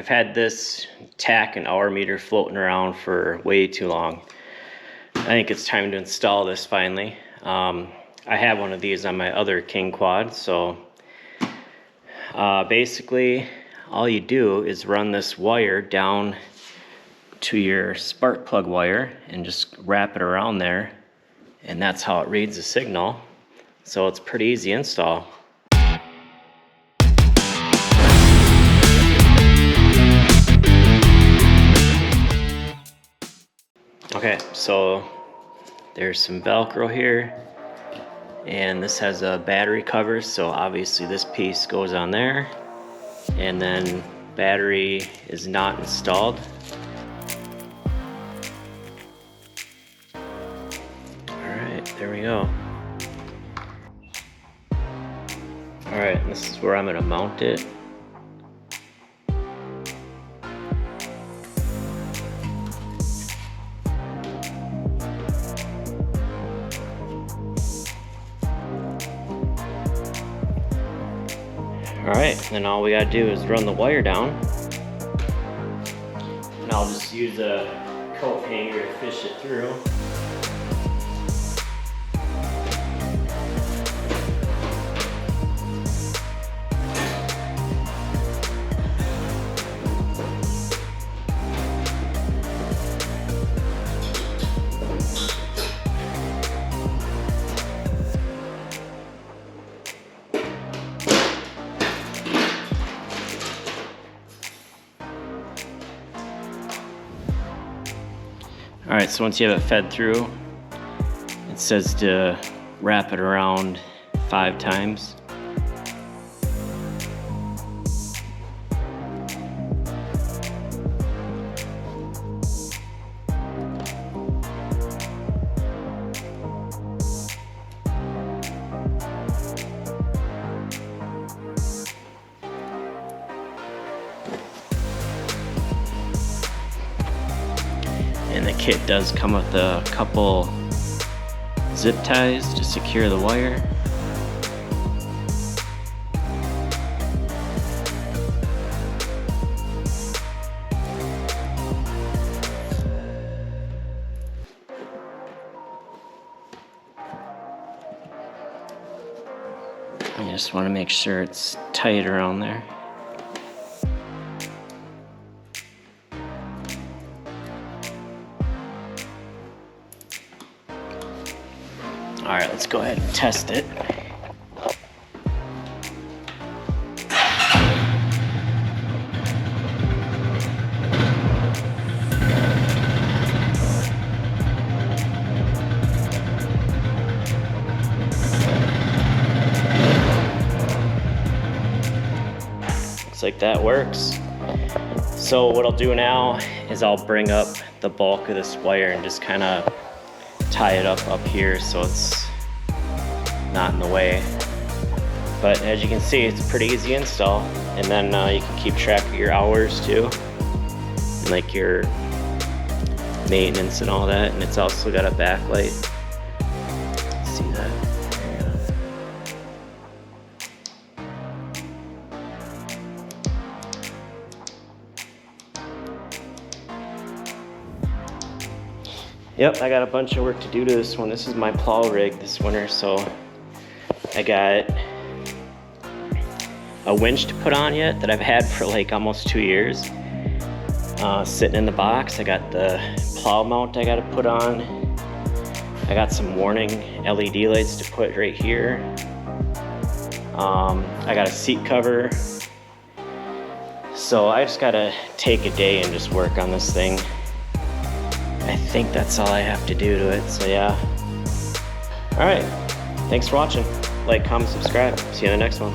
I've had this tach and hour meter floating around for way too long. I think it's time to install this finally. I have one of these on my other King quad, so basically all you do is run this wire down to your spark plug wire and just wrap it around there, and that's how it reads the signal. So it's pretty easy install. Okay, so there's some Velcro here, and this has a battery cover, so obviously this piece goes on there, and then battery is not installed. Alright, there we go. Alright, this is where I'm going to mount it. Alright, then all we gotta do is run the wire down. And I'll just use a coat hanger to fish it through. Alright, so once you have it fed through, it says to wrap it around 5 times. And the kit does come with a couple zip ties to secure the wire. I just want to make sure it's tight around there. Alright, let's go ahead and test it. Looks like that works. So what I'll do now is I'll bring up the bulk of this wire and just kind of tie it up here so it's not in the way. But as you can see, it's a pretty easy install, and then you can keep track of your hours too, and like your maintenance and all that. And it's also got a backlight. See that? There you go. Yep, I got a bunch of work to do to this one. This is my plow rig this winter, so I got a winch to put on yet that I've had for like almost 2 years. Sitting in the box. I got the plow mount I gotta put on. I got some warning LED lights to put right here. I got a seat cover. So I just gotta take a day and just work on this thing. I think that's all I have to do to it, so yeah. Alright, thanks for watching. Like, comment, subscribe. See you in the next one.